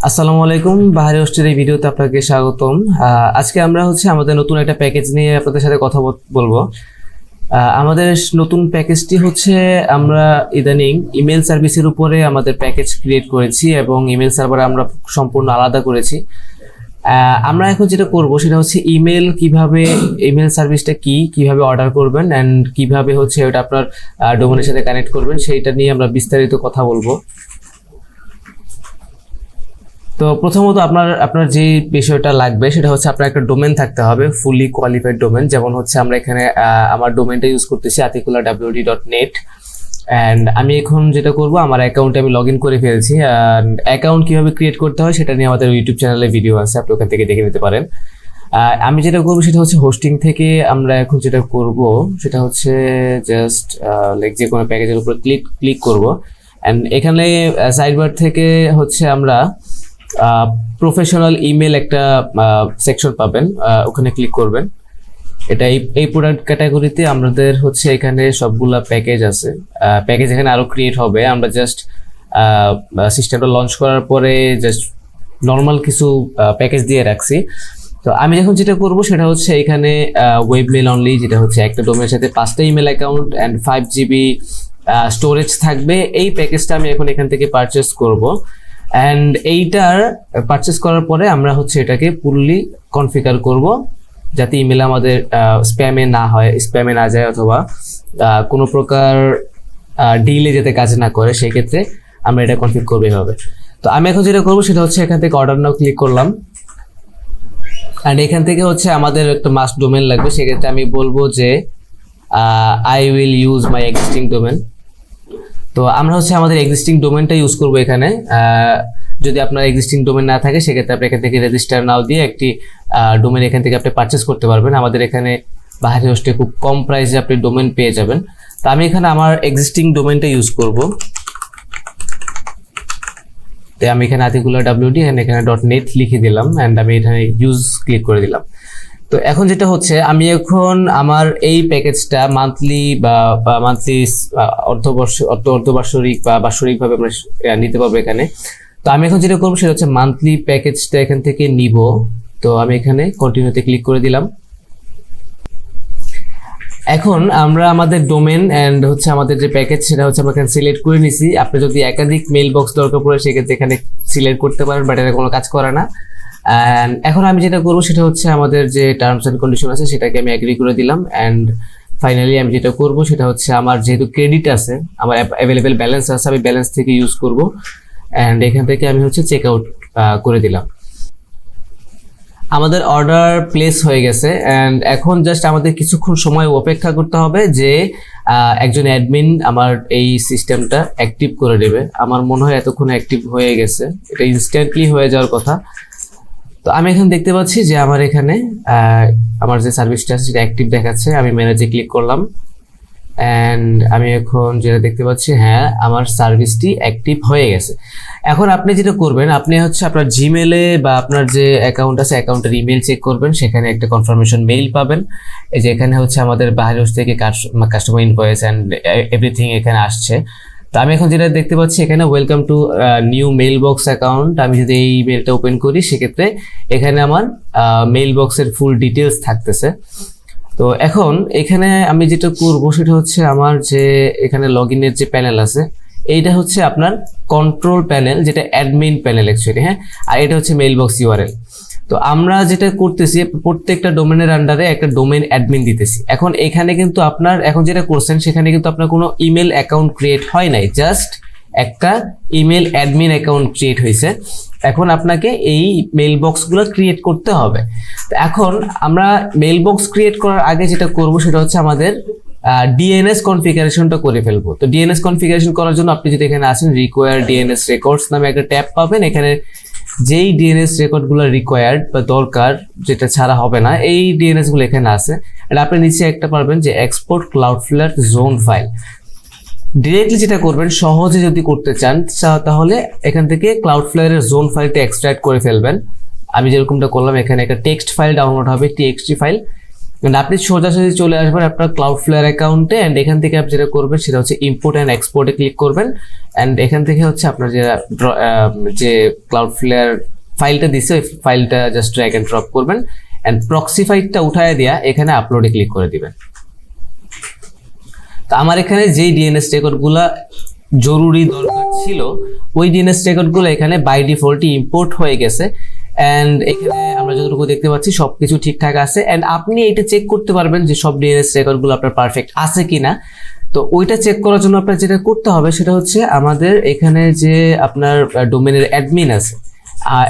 আসসালামু আলাইকুম, বাহারি হোস্টের এই ভিডিওতে আপনাকে স্বাগতম। আজকে আমরা আমাদের নতুন একটা প্যাকেজ নিয়ে আপনাদের সাথে কথা বলবো। আমাদের নতুন প্যাকেজটি আমরা ইদানিং ইমেল সার্ভিসের উপরে আমাদের প্যাকেজ ক্রিয়েট করেছি এবং ইমেল সার্ভার আমরা সম্পূর্ণ আলাদা করেছি। আমরা এখন যেটা করব সেটা ইমেল কিভাবে, ইমেল সার্ভিসটা কিভাবে অর্ডার করবেন অ্যান্ড কিভাবে ওটা আপনার ডোমেনের সাথে কানেক্ট করবেন, সেইটা নিয়ে আমরা বিস্তারিত কথা বলবো। তো প্রথমত আপনার যে বিষয়টা লাগবে সেটা আপনার একটা ডোমেন থাকতে হবে, ফুলি কোয়ালিফাইড ডোমেন। যেমন আমরা এখানে আমার ডোমেনটা ইউজ করতেছি articularwd.net। অ্যান্ড আমি এখন যেটা করব, আমার অ্যাকাউন্টে আমি লগ ইন করে ফেলেছি। অ্যাকাউন্ট কিভাবে ক্রিয়েট করতে হয় সেটা নিয়ে আমাদের ইউটিউব চ্যানেলে ভিডিও আছে, আপনি ওখান থেকে দেখে নিতে পারেন। আমি যেটা করবো সেটা হোস্টিং থেকে আমরা এখন যেটা করব সেটা জাস্ট লাইক যে কোনো প্যাকেজের উপর ক্লিক করব। অ্যান্ড এখানে সাইড বার থেকে আমরা প্রফেশনাল ইমেল একটা সেকশন পাবেন, ওখানে ক্লিক করবেন। এটা এই প্রোডাক্ট ক্যাটাগরিতে আমাদের এখানে সবগুলা প্যাকেজ আছে। প্যাকেজ এখানে আরো ক্রিয়েট হবে। আমরা জাস্ট সিস্টেমটা লঞ্চ করার পরে জাস্ট নর্মাল কিছু প্যাকেজ দিয়ে রাখছি। তো আমি এখন যেটা করব সেটা এখানে ওয়েব মেল অনলি, যেটা একটা ডোমেনের সাথে 5টা email account and 5 GB storage থাকবে। এই প্যাকেজটা আমি এখন এখান থেকে পারচেস করব। অ্যান্ড এইটার পারচেস করার পরে আমরা এটাকে ফুললি কনফিগার করব, যাতে ইমেল আমাদের স্প্যামে না যায় অথবা কোনো প্রকার ডিলে যাতে কাজ না করে, সেই ক্ষেত্রে আমরা এটা কনফিগ করবো এভাবে। তো আমি এখন যেটা করবো সেটা এখান থেকে অর্ডার নাও ক্লিক করলাম। অ্যান্ড এখান থেকে আমাদের একটা মাস্ট ডোমেন লাগবে। সেক্ষেত্রে আমি বলবো যে I will use my existing domain. তো আমরা আমাদের এক্সিস্টিং ডোমেনটা ইউজ করবো এখানে। যদি আপনার এক্সিস্টিং ডোমেন না থাকে সেক্ষেত্রে আপনি এখান থেকে রেজিস্টার নাও দিয়ে একটি ডোমেন এখান থেকে আপনি পারচেস করতে পারবেন। আমাদের এখানে বাহারি হোস্টে খুব কম প্রাইসে আপনি ডোমেন পেয়ে যাবেন। তো আমি এখানে আমার এক্সিস্টিং ডোমেনটা ইউজ করব। তো আমি এখানে articularwd এখানে .net লিখে দিলাম অ্যান্ড আমি এখানে ইউজ ক্লিক করে দিলাম। তো এখন যেটা আমি এখন আমার এই প্যাকেজটা মান্থলি বা মান্থলি অর্ধবার্ষিক বা বার্ষিকভাবে আমরা নিতে পারবো এখানে। তো আমি এখন যেটা করবো সেটা মান্থলি প্যাকেজটা এখান থেকে নিব। তো আমি এখানে কন্টিনিউতে ক্লিক করে দিলাম। এখন আমরা আমাদের ডোমেন অ্যান্ড আমাদের যে প্যাকেজ সেটা আমরা এখানে সিলেক্ট করে নিছি। আপনি যদি একাধিক মেইল বক্স দরকার পড়ে সেক্ষেত্রে এখানে সিলেক্ট করতে পারেন, বাট এটা কোনো কাজ করে না। অ্যান্ড এখন আমি যেটা করবো সেটা আমাদের যে টার্মস অ্যান্ড কন্ডিশন আছে সেটাকে আমি এগ্রি করে দিলাম। অ্যান্ড ফাইনালি আমি যেটা করবো সেটা আমার যেহেতু ক্রেডিট আছে, আমার অ্যাভেলেবেল ব্যালেন্স আছে, আমি ব্যালেন্স থেকে ইউজ করব। অ্যান্ড এখান থেকে আমি চেক আউট করে দিলাম। আমাদের অর্ডার প্লেস হয়ে গেছে। অ্যান্ড এখন জাস্ট আমাদের কিছুক্ষণ সময় অপেক্ষা করতে হবে যে একজন অ্যাডমিন আমার এই সিস্টেমটা অ্যাক্টিভ করে দেবে। আমার মনে হয় এতক্ষণ অ্যাক্টিভ হয়ে গেছে, এটা ইনস্ট্যান্টলি হয়ে যাওয়ার কথা। তো আমি এখন দেখতে পাচ্ছি যে আমার এখানে আমার যে সার্ভিসটা আছে সেটা অ্যাক্টিভ দেখাচ্ছে। আমি ম্যানেজে ক্লিক করলাম অ্যান্ড আমি এখন যেটা দেখতে পাচ্ছি, হ্যাঁ আমার সার্ভিসটি অ্যাক্টিভ হয়ে গেছে। এখন আপনি যেটা করবেন, আপনি আপনার জিমেলে বা আপনার যে অ্যাকাউন্ট আছে অ্যাকাউন্টের ইমেল চেক করবেন, সেখানে একটা কনফার্মেশন মেইল পাবেন। এই যে এখানে আমাদের বাহারি হোস্ট থেকে কাস্টমার ইনভয়েস অ্যান্ড এভরিথিং এখানে আসছে। তো আমি এখন যেটা দেখতে পাচ্ছি এখানে welcome to new mail box account. আমি যদি এই মেইলটা ওপেন করি সেক্ষেত্রে এখানে আমার মেইল বক্সের ফুল ডিটেলস থাকতেছে। তো এখন এখানে আমি যেটা করবো সেটা আমার যে এখানে লগ ইনের যে প্যানেল আছে, এইটা আপনার কন্ট্রোল প্যানেল, যেটা অ্যাডমিন প্যানেল অ্যাকচুয়ালি, হ্যাঁ। আর এটা মেইল বক্স ইউআরএল। তো আমরা যেটা করতেছি, প্রত্যেকটা ডোমেনের আন্ডারে একটা ডোমেন অ্যাডমিন দিতেছি। এখন এখানে কিন্তু আপনার এখন যেটা করছেন সেখানে কিন্তু আপনার কোনো ইমেল অ্যাকাউন্ট ক্রিয়েট হয় নাই, জাস্ট একটা ইমেল অ্যাডমিন অ্যাকাউন্ট ক্রিয়েট হয়েছে। এখন আপনাকে এই মেইল বক্সগুলো ক্রিয়েট করতে হবে। তো এখন আমরা মেইল বক্স ক্রিয়েট করার আগে যেটা করব সেটা আমাদের ডিএনএস কনফিগারেশনটা করে ফেলবো। তো ডিএনএস কনফিগারেশন করার জন্য আপনি যদি এখানে আসেন, রিকোয়ার ডিএনএস রেকর্ডস নামে একটা ট্যাব পাবেন। এখানে যেই ডিএনএস রেকর্ডগুলো রিকোয়ার্ড বা দরকার, যেটা ছাড়া হবে না, এই ডিএনএস গুলো এখানে আছে। আর আপনি নিচে একটা পারবেন যে export Cloudflare zone file. Directly যেটা করবেন, সহজে যদি করতে চান তাহলে এখান থেকে ক্লাউডফ্লেয়ারের জোন ফাইলটা এক্সট্রাক্ট করে ফেলবেন। আমি যেরকমটা করলাম, এখানে একটা টেক্সট ফাইল ডাউনলোড হবে, টিএক্সটি ফাইল। আপনি সোজাসুজি চলে আসবেন আপনার ক্লাউডফ্লেয়ার অ্যাকাউন্টে, অ্যান্ড এখান থেকে আপনি যেটা করবেন সেটা হচ্ছে ইম্পোর্ট অ্যান্ড এক্সপোর্টে ক্লিক করবেন, অ্যান্ড এখান থেকে হচ্ছে আপনার যে ক্লাউডফ্লেয়ার ফাইলটা দিচ্ছে ওই ফাইলটা জাস্ট ড্র্যাগ অ্যান্ড ড্রপ করবেন, অ্যান্ড প্রক্সি ফাইলটা উঠায় দিয়া এখানে আপলোডে ক্লিক করে দিবেন। তো আমার এখানে যেই ডিএনএস রেকর্ডগুলো জরুরি দরকার ছিল ওই ডিএনএস রেকর্ডগুলো এখানে বাই ডিফল্টই ইম্পোর্ট হয়ে গেছে, অ্যান্ড এখানে আমরা যতটুকু দেখতে পাচ্ছি সবকিছু ঠিকঠাক আছে। অ্যান্ড আপনি এটা চেক করতে পারবেন যে সব ডিএনএস রেকর্ডগুলো আপনার পারফেক্ট আছে কিনা। তো ওইটা চেক করার জন্য আপনার যেটা করতে হবে সেটা হচ্ছে আমাদের এখানে যে আপনার ডোমেনের অ্যাডমিন আছে,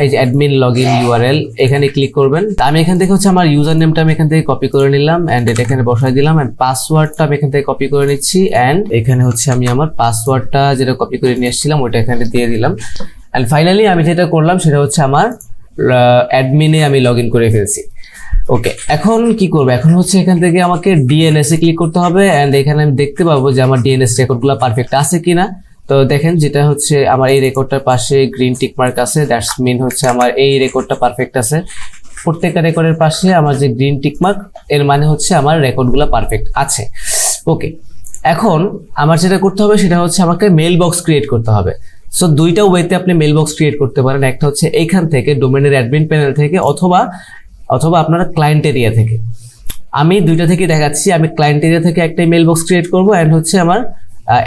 এই যে অ্যাডমিন লগইন ইউআরএল, এখানে ক্লিক করবেন। আমি এখান থেকে হচ্ছে আমার ইউজার নেমটা আমি এখান থেকে কপি করে নিলাম, অ্যান্ড এটা এখানে বসাই দিলাম, অ্যান্ড পাসওয়ার্ডটা আমি এখান থেকে কপি করে নিচ্ছি, অ্যান্ড এখানে হচ্ছে আমি আমার পাসওয়ার্ডটা যেটা কপি করে নিয়ে এসেছিলাম ওইটা এখানে দিয়ে দিলাম। অ্যান্ড ফাইনালি আমি যেটা করলাম সেটা হচ্ছে আমার অ্যাডমিনে আমি লগ ইন করে ফেলছি। ওকে, এখন কি করবো, এখন হচ্ছে এখান থেকে আমাকে ডিএনএস এ ক্লিক করতে হবে, অ্যান্ড এখানে আমি দেখতে পাবো যে আমার ডিএনএস রেকর্ডগুলো পারফেক্ট আছে কিনা। তো দেখেন যেটা হচ্ছে আমার এই রেকর্ডটার পাশে গ্রিন টিক মার্ক আছে, দ্যাটস মিন হচ্ছে আমার এই রেকর্ডটা পারফেক্ট আছে। প্রত্যেকটা রেকর্ডের পাশে আমার যে গ্রিন টিক মার্ক এর মানে হচ্ছে আমার রেকর্ডগুলো পারফেক্ট আছে। ওকে, এখন আমার যেটা করতে হবে সেটা হচ্ছে আমাকে মেল বক্স ক্রিয়েট করতে হবে। সো দুইটা ওয়েতে আপনি মেল বক্স ক্রিয়েট করতে পারেন, একটা হচ্ছে এইখান থেকে ডোমেনের অ্যাডমিন প্যানেল থেকে, অথবা আপনারা ক্লায়েন্ট এরিয়া থেকে। আমি দুইটা থেকে দেখাচ্ছি। আমি ক্লায়েন্ট এরিয়া থেকে একটা মেল বক্স ক্রিয়েট করবো, অ্যান্ড হচ্ছে আমার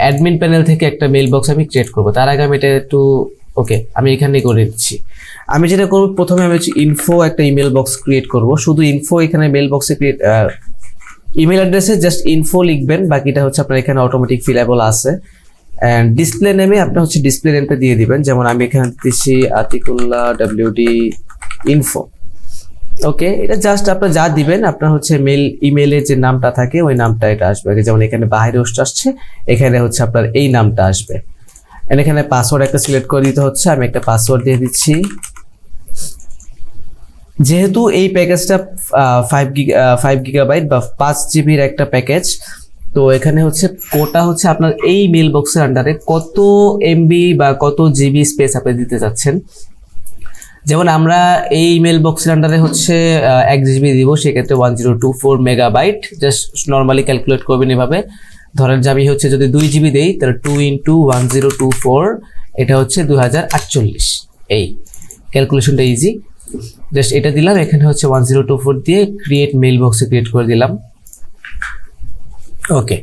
অ্যাডমিন প্যানেল থেকে একটা মেল বক্স আমি ক্রিয়েট করবো। তার আগে আমি এটা একটু আমি এখানে করে দিচ্ছি। আমি যেটা করবো প্রথমে আমি হচ্ছে ইনফো একটা ইমেল বক্স ক্রিয়েট করব, শুধু ইনফো এখানে মেল বক্সে ক্রিয়েট ইমেল অ্যাড্রেসে জাস্ট ইনফো লিখবেন, বাকিটা হচ্ছে আপনার এখানে অটোমেটিক ফিলেবল আছে। অ্যান্ড ডিসপ্লে নেমে আপনার হচ্ছে ডিসপ্লে নেমটা দিয়ে দিবেন, যেমন আমি এখানে দিচ্ছি আতিকুল্লাহ WD ইনফো। ওকে, এটা জাস্ট আপনার যা দিবেন আপনার হচ্ছে ইমেলে যে নামটা থাকে ওই নামটা এটা আসবে। যেমন এখানে বাহির হোস্ট আসছে, এখানে হচ্ছে আপনার এই নামটা আসবে। এখানে পাসওয়ার্ড একটা সিলেক্ট করে দিতে হচ্ছে, আমি একটা পাসওয়ার্ড দিয়ে দিচ্ছি। যেহেতু এই প্যাকেজটা 5 গিগাবাইট বা 5 জিবির একটা প্যাকেজ, তো এখানে হচ্ছে কোটা হচ্ছে আপনার এই মেল বক্সের আন্ডারে কত এমবি বা কত জিবি স্পেস আপনি দিতে চাচ্ছেন। যেমন আমরা এই ইমেল বক্সের আন্ডারে হচ্ছে 1 জিবি দিব, সেক্ষেত্রে 1024 মেগাবাইট। জাস্ট নর্মালি ক্যালকুলেট করবেন এভাবে। ধরেন যে আমি হচ্ছে যদি 2 জিবি দেই তাহলে 2 × 1024 এটা হচ্ছে 2048। এই ক্যালকুলেশনটা ইজি, জাস্ট এটা দিলাম। এখানে হচ্ছে 1024 দিয়ে ক্রিয়েট মেল বক্সে ক্রিয়েট করে দিলাম। ওকে,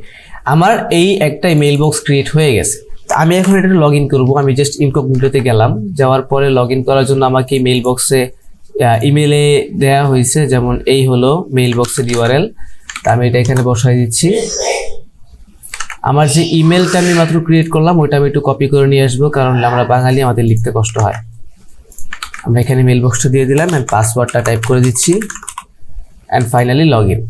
আমার এই একটা মেল বক্স ক্রিয়েট হয়ে গেছে। আমি এখন এটা লগ ইন করবো। আমি জাস্ট ইনকগনিটোতে গেলাম, যাওয়ার পরে লগ ইন করার জন্য আমাকে মেল বক্সে ইমেলে দেওয়া হয়েছে, যেমন এই হলো মেল বক্সের ইউআরএল। তা আমি এটা এখানে বসাই দিচ্ছি। আমার যে ইমেলটা আমি মাত্র ক্রিয়েট করলাম ওইটা আমি একটু কপি করে নিয়ে আসবো, কারণ আমরা বাঙালি, আমাদের লিখতে কষ্ট হয়। আমরা এখানে মেল বক্সটা দিয়ে দিলাম, অ্যান্ড পাসওয়ার্ডটা টাইপ করে দিচ্ছি, অ্যান্ড ফাইনালি লগ ইন।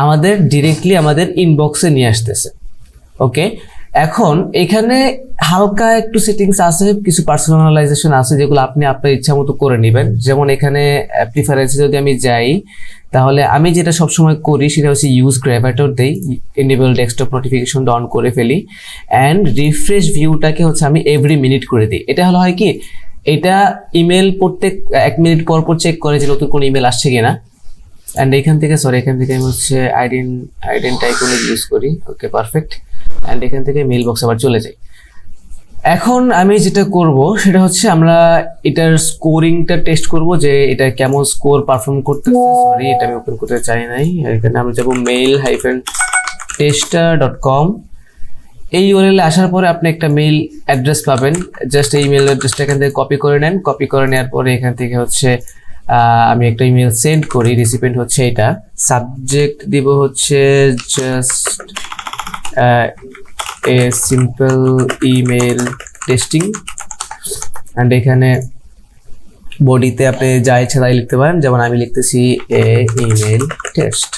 আমাদের ডিরেক্টলি আমাদের ইনবক্সে নিয়ে আসতেছে। ওকে, এখন এখানে হালকা একটু সেটিংস আছে, কিছু পার্সোনালাইজেশন আছে যেগুলো আপনি আপনার ইচ্ছা মতো করে নেবেন। যেমন এখানে প্রিফারেন্সে যদি আমি যাই, তাহলে আমি যেটা সবসময় করি সেটা হচ্ছে ইউজ গ্র্যাভাটর দেই, এনেবল ডেস্কটপ নোটিফিকেশন অন করে ফেলি, অ্যান্ড রিফ্রেশ ভিউটাকে হচ্ছে আমি এভরি মিনিট করে দিই। এটা হলো হয় কি, এটা ইমেল প্রত্যেক 1 মিনিট পর পর চেক করে যে নতুন কোনো ইমেল আসছে কিনা। অ্যান্ড এখান থেকে আমি হচ্ছে আইডেন্ট আইকনে ইউজ করি। ওকে, পারফেক্ট। অ্যান্ড এখান থেকে মেল বক্স আবার চলে যাই। এখন আমি যেটা করব সেটা হচ্ছে আমরা এটার স্কোরিংটা টেস্ট করব, যে এটা কেমন স্কোর পারফর্ম করতেছে। সরি, এটা আমি ওপেন করতে চাই নাই। এখানে আমরা যাব mail-tester.com। এই ইউআরএল আসার পরে আপনি একটা মেল অ্যাড্রেস পাবেন। জাস্ট এই মেল অ্যাড্রেসটা এখান থেকে কপি করে নেন। কপি করে নেওয়ার পরে এখান থেকে হচ্ছে আমি একটা ইমেল সেন্ড করি। রিসিপিয়েন্ট হচ্ছে এটা, সাবজেক্ট দিব হচ্ছে just a simple email testing, and এখানে বডিতে আপনি যা ইচ্ছা তাই লিখতে পারেন। যেমন আমি লিখতেছি এ ইমেল টেস্ট,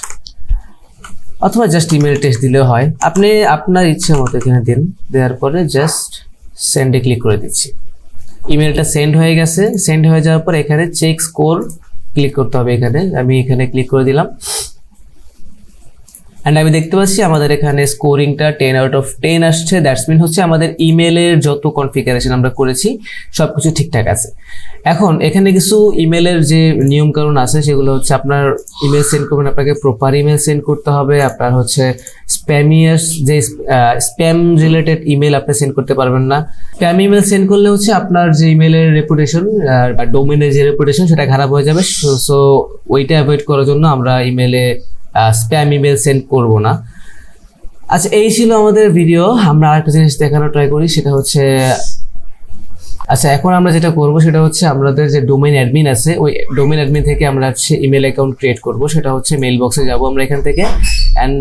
অথবা জাস্ট ইমেল টেস্ট দিলেও হয়। আপনি আপনার ইচ্ছে মতো এখানে দিন। দেওয়ার পরে জাস্ট সেন্ডে ক্লিক করে দিচ্ছি। ইমেলটা সেন্ড হয়ে গেছে। সেন্ড হয়ে যাওয়ার পর এখানে চেক স্কোর ক্লিক করতে হবে। আমি এখানে ক্লিক করে দিলাম। অ্যান্ড আমি দেখতে পাচ্ছি আমাদের এখানে স্কোরিংটা 10/10 আসছে। দ্যাটস মিন হচ্ছে আমাদের ইমেলের যত কনফিগারেশন আমরা করেছি সব কিছু ঠিকঠাক আছে। এখন এখানে কিছু ইমেলের যে নিয়মকানুন আছে সেগুলো হচ্ছে আপনার ইমেল সেন্ড করবেন, আপনাকে প্রপার ইমেল সেন্ড করতে হবে। আপনার হচ্ছে স্প্যামিয়াস যে স্প্যাম রিলেটেড ইমেল আপনি সেন্ড করতে পারবেন না। স্প্যাম ইমেল সেন্ড করলে হচ্ছে আপনার যে ইমেলের রেপুটেশন বা ডোমেনের যে রেপুটেশন সেটা খারাপ হয়ে যাবে। সো ওইটা অ্যাভয়েড করার জন্য আমরা ইমেলে স্প্যাম ইমেল সেন্ড করব না। আচ্ছা, এই ছিল আমাদের ভিডিও। আমরা আরেকটা জিনিস দেখানোর ট্রাই করি, সেটা হচ্ছে আচ্ছা এখন আমরা যেটা করব সেটা হচ্ছে আমাদের যে ডোমেইন অ্যাডমিন আছে ওই ডোমেইন অ্যাডমিন থেকে আমরা হচ্ছে ইমেল অ্যাকাউন্ট ক্রিয়েট করব। সেটা হচ্ছে মেইল বক্সে যাব আমরা এখান থেকে, অ্যান্ড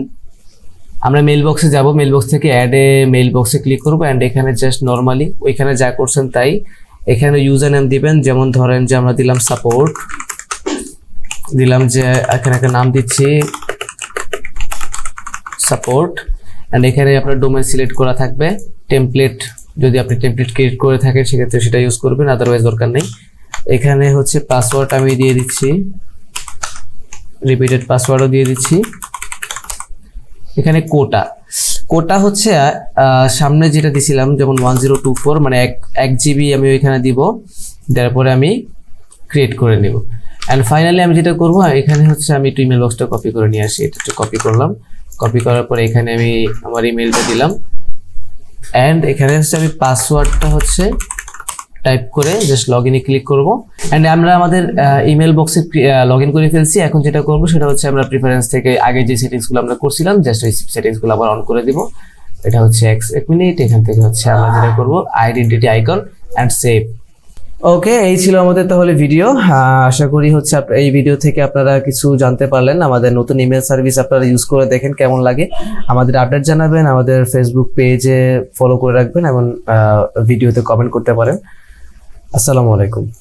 আমরা মেইল বক্সে যাব। মেইল বক্স থেকে অ্যাডে মেইল বক্সে ক্লিক করব, অ্যান্ড এখানে জাস্ট নর্মালি ওইখানে যা করছেন তাই এখানে ইউজার নেম দিবেন। যেমন ধরেন যে আমরা দিলাম সাপোর্ট, দিলাম যে এখানে একটা নাম দিচ্ছি সাপোর্ট, অ্যান্ড এখানে আপনার ডোমেইন সিলেক্ট করা থাকবে। টেমপ্লেট যদি আপনি টেমপ্লেট ক্রিয়েট করে থাকেন সেক্ষেত্রে সেটা ইউজ করবেন, আদারওয়াইজ দরকার নেই। এখানে হচ্ছে পাসওয়ার্ড আমি দিয়ে দিচ্ছি, রিপিটেড পাসওয়ার্ডও দিয়ে দিচ্ছি। এখানে কোটা হচ্ছে সামনে যেটা দিছিলাম যেমন 1024 মানে 1 GB আমি ওইখানে দিব, তারপরে আমি ক্রিয়েট করে নেব। অ্যান্ড ফাইনালি আমি যেটা করবো এখানে হচ্ছে আমি একটু ইমেল বক্সটা কপি করে নিয়ে আসি। এটা একটু কপি করলাম, কপি করার পরে এখানে আমি আমার ইমেলটা দিলাম, অ্যান্ড এখানে হচ্ছে আমি পাসওয়ার্ডটা হচ্ছে টাইপ করে জাস্ট লগ ইনে ক্লিক করবো। অ্যান্ড আমরা আমাদের ইমেল বক্সে লগ ইন করে ফেলছি। এখন যেটা করবো সেটা হচ্ছে আমরা প্রিফারেন্স থেকে আগে যে সেটিংসগুলো আমরা করছিলাম জাস্ট ওই সেটিংসগুলো আবার অন করে দিব। এটা হচ্ছে 1 মিনিট। এখান থেকে হচ্ছে আমরা যেটা করবো আইডেন্টিটি আইকন অ্যান্ড সেভ। ওকে, এই ছিল আমাদের তাহলে ভিডিও। আশা করি হচ্ছে এই ভিডিও থেকে আপনারা কিছু জানতে পারলেন। আমাদের নতুন ইমেল সার্ভিস আপনারা ইউজ করে দেখেন কেমন লাগে, আমাদের আপডেট জানাবেন, আমাদের ফেসবুক পেজে ফলো করে রাখবেন এবং ভিডিওতে কমেন্ট করতে পারেন। আসসালামু আলাইকুম।